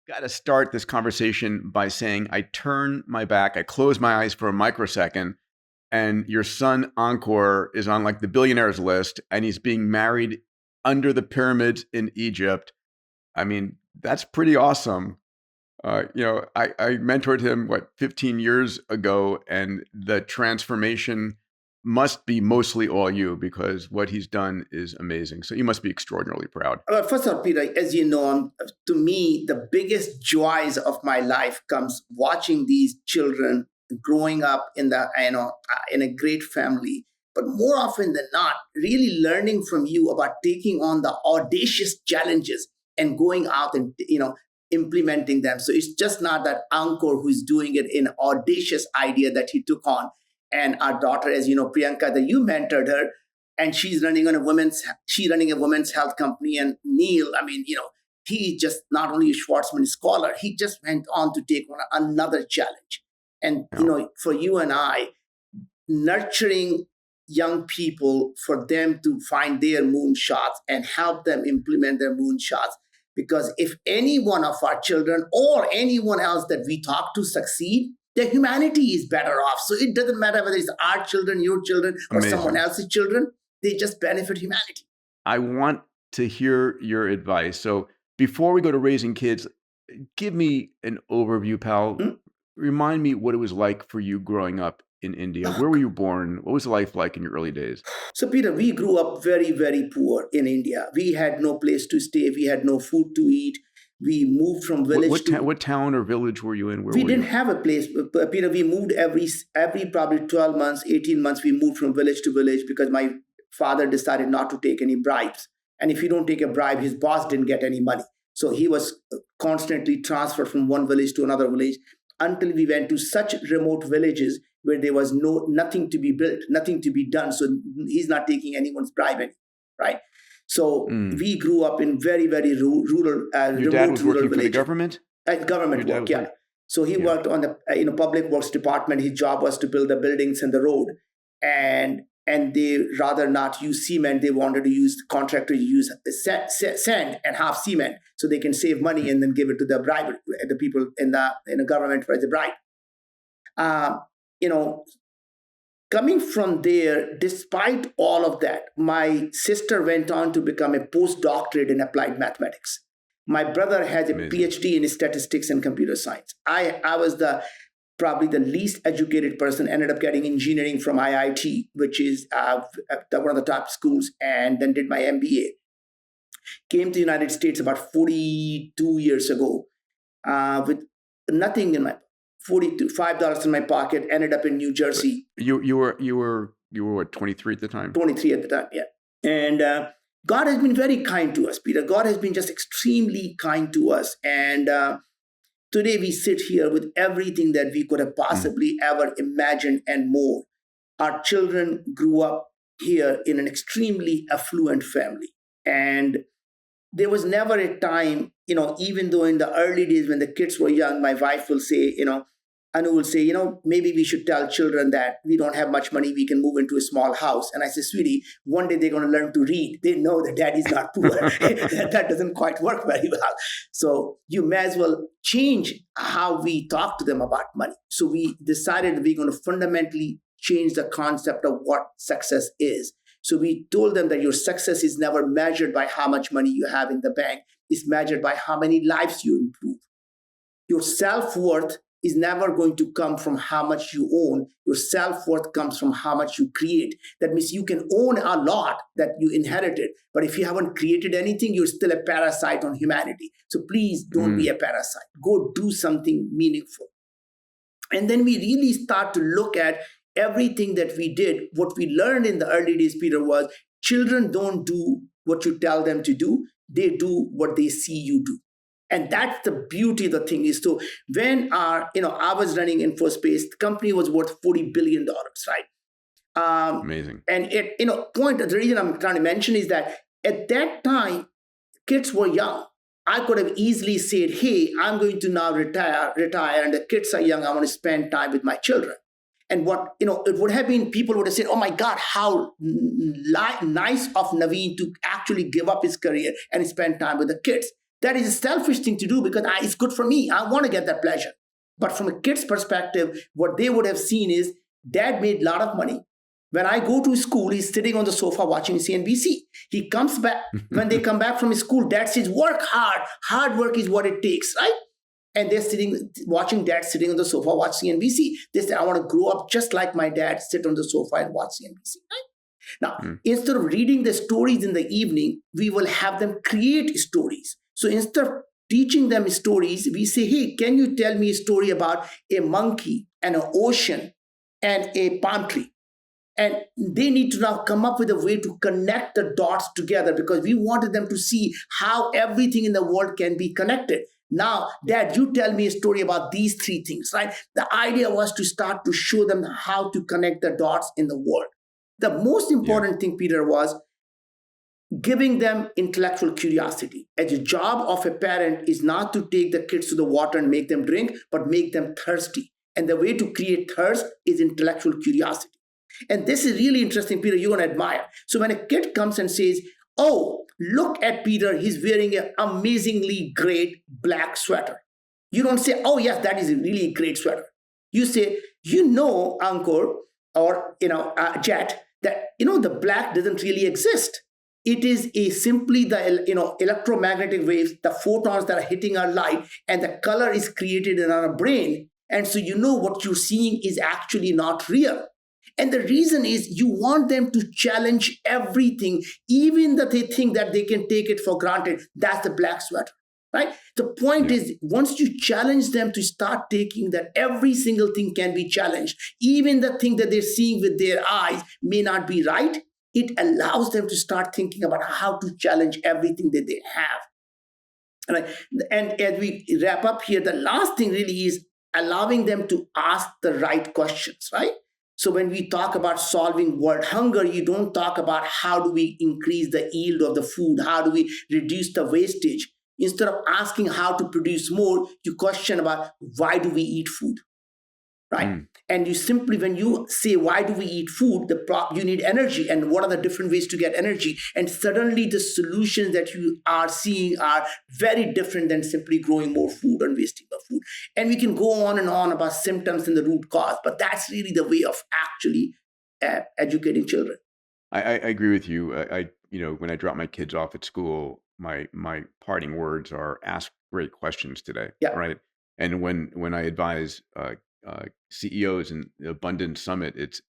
got to start this conversation by saying I turn my back, I close my eyes for a microsecond, and your son Encore is on like the billionaires list, and he's being married under the pyramids in Egypt. I mean, that's pretty awesome. I mentored him 15 years ago, and the transformation must be mostly all you because what he's done is amazing. So you must be extraordinarily proud. Well, first of all, Peter, as you know, to me, the biggest joys of my life comes watching these children growing up in a great family. But more often than not, really learning from you about taking on the audacious challenges and going out and implementing them. So it's just not that Ankur who's doing it in audacious idea that he took on. And our daughter, as you know, Priyanka, that you mentored her, and she's running a women's health company. And Neil, he just not only a Schwarzman scholar, he just went on to take on another challenge. And for you and I, nurturing young people for them to find their moonshots and help them implement their moonshots. Because if any one of our children or anyone else that we talk to succeed, the humanity is better off. So it doesn't matter whether it's our children, your children, or Amazing. Someone else's children. They just benefit humanity. I want to hear your advice. So before we go to raising kids, give me an overview, pal. Mm-hmm. Remind me what it was like for you growing up in India. Where were you born? What was life like in your early days? So, Peter, we grew up very, very poor in India. We had no place to stay. We had no food to eat. We moved from village what town or village were you in? We didn't have a place. Peter, we moved every probably 12 months, 18 months. We moved from village to village because my father decided not to take any bribes. And if you don't take a bribe, his boss didn't get any money. So he was constantly transferred from one village to another village until we went to such remote villages where there was nothing to be built, nothing to be done. So he's not taking anyone's bribe anymore, right? So we grew up in very, very rural, Your dad was working for the government? Government work, yeah. So he worked on the public works department. His job was to build the buildings and the road. And they rather not use cement. They wanted to use contractors use sand and half cement so they can save money and then give it to the people in the government for the bribe. Coming from there, despite all of that, my sister went on to become a postdoctorate in applied mathematics. My brother has a PhD in statistics and computer science. I was probably the least educated person, ended up getting engineering from IIT, which is one of the top schools, and then did my MBA. Came to the United States about 42 years ago with nothing in my $5 in my pocket, ended up in New Jersey. You were what, 23 at the time? 23 at the time, yeah. And God has been very kind to us, Peter. God has been just extremely kind to us. And today we sit here with everything that we could have possibly ever imagined and more. Our children grew up here in an extremely affluent family. And there was never a time, even though in the early days when the kids were young, my wife will say, Anu will say, maybe we should tell children that we don't have much money, we can move into a small house. And I say, sweetie, one day they're going to learn to read. They know that daddy's not poor. That doesn't quite work very well. So you may as well change how we talk to them about money. So we decided we're going to fundamentally change the concept of what success is. So we told them that your success is never measured by how much money you have in the bank. It's measured by how many lives you improve. Your self-worth is never going to come from how much you own. Your self-worth comes from how much you create. That means you can own a lot that you inherited, but if you haven't created anything, you're still a parasite on humanity. So please don't be a parasite. Go do something meaningful. And then we really start to look at everything that we did. What we learned in the early days, Peter, was children don't do what you tell them to do. They do what they see you do. And that's the beauty of the thing is to when I was running Infospace, the company was worth $40 billion, right? Amazing. And the reason I'm trying to mention is that at that time, kids were young. I could have easily said, hey, I'm going to now retire, and the kids are young. I want to spend time with my children. And what, it would have been, people would have said, oh my God, how nice of Naveen to actually give up his career and spend time with the kids. That is a selfish thing to do because it's good for me. I want to get that pleasure. But from a kid's perspective, what they would have seen is dad made a lot of money. When I go to school, he's sitting on the sofa watching CNBC. He comes back, when they come back from school, dad says, work hard. Hard work is what it takes, right? And they're watching dad sitting on the sofa, watching CNBC. They say, I want to grow up just like my dad, sit on the sofa and watch CNBC, right? Now, instead of reading the stories in the evening, we will have them create stories. So instead of teaching them stories, we say, hey, can you tell me a story about a monkey and an ocean and a palm tree? And they need to now come up with a way to connect the dots together because we wanted them to see how everything in the world can be connected. Now, Dad, you tell me a story about these three things, right? The idea was to start to show them how to connect the dots in the world. The most important thing, Peter, was giving them intellectual curiosity. And the job of a parent is not to take the kids to the water and make them drink, but make them thirsty. And the way to create thirst is intellectual curiosity. And this is really interesting, Peter, you're going to admire. So when a kid comes and says, oh, look at Peter, he's wearing an amazingly great black sweater. You don't say, oh, yes, that is a really great sweater. You say, Ankur, or, Jet, that, the black doesn't really exist. It is simply the, electromagnetic waves, the photons that are hitting our light, and the color is created in our brain. And so what you're seeing is actually not real. And the reason is you want them to challenge everything, even that they think that they can take it for granted. That's the black sweater, right? The point is, once you challenge them to start taking that every single thing can be challenged, even the thing that they're seeing with their eyes may not be right, it allows them to start thinking about how to challenge everything that they have. Right? And as we wrap up here, the last thing really is allowing them to ask the right questions, right? So when we talk about solving world hunger, you don't talk about how do we increase the yield of the food, how do we reduce the wastage. Instead of asking how to produce more, you question about why do we eat food, right? And you simply, when you say why do we eat food, you need energy, and what are the different ways to get energy? And suddenly the solutions that you are seeing are very different than simply growing more food and wasting the food. And we can go on and on about symptoms and the root cause, but that's really the way of actually educating children. I agree with you. When I drop my kids off at school, my parting words are ask great questions today, right? And when I advise CEOs in the Abundance Summit, it's,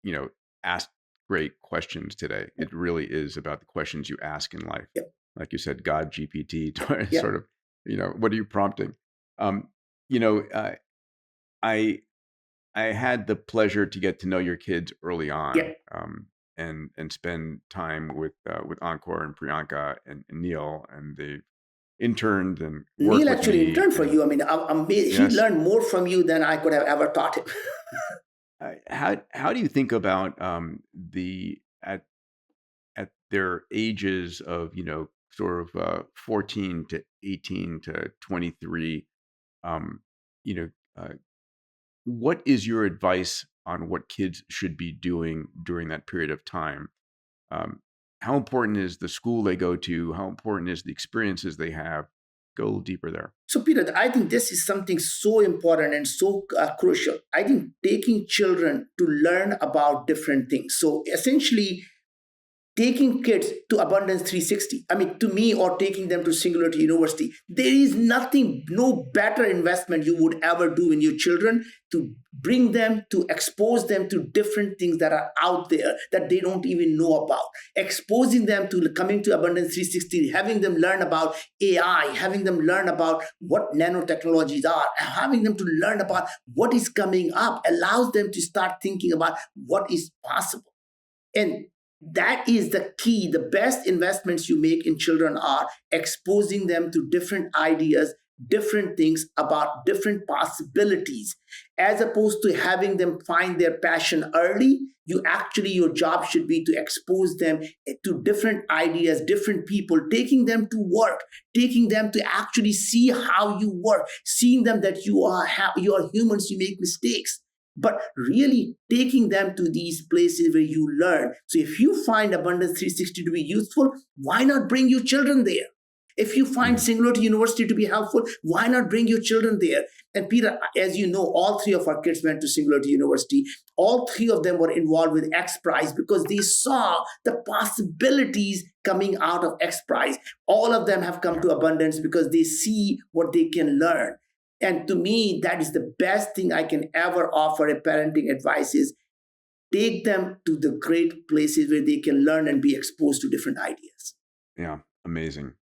ask great questions today. It really is about the questions you ask in life. Like you said, God, GPT, sort of, what are you prompting? I had the pleasure to get to know your kids early on, and spend time with Ankur and Priyanka and Neil, and they interned and worked Neil with actually me. interned for you. I mean, he learned more from you than I could have ever taught him. How do you think about at their ages of sort of 14 to 18 to 23? What is your advice on what kids should be doing during that period of time? How important is the school they go to? How important is the experiences they have? Go a little deeper there. So, Peter, I think this is something so important and so crucial. I think taking children to learn about different things. So, essentially, taking kids to Abundance 360, to me, or taking them to Singularity University, there is no better investment you would ever do in your children to bring them, to expose them to different things that are out there that they don't even know about. Exposing them to coming to Abundance 360, having them learn about AI, having them learn about what nanotechnologies are, having them to learn about what is coming up, allows them to start thinking about what is possible. And that is the key. The best investments you make in children are exposing them to different ideas, different things about different possibilities, as opposed to having them find their passion early. Your job should be to expose them to different ideas, different people, taking them to work, taking them to actually see how you work, seeing them that you are humans, you make mistakes. But really taking them to these places where you learn. So if you find Abundance 360 to be useful, why not bring your children there? If you find Singularity University to be helpful, why not bring your children there? And Peter, as you know, all three of our kids went to Singularity University. All three of them were involved with X Prize because they saw the possibilities coming out of X Prize. All of them have come to abundance because they see what they can learn. And to me, that is the best thing I can ever offer a parenting advice is take them to the great places where they can learn and be exposed to different ideas. Yeah, amazing.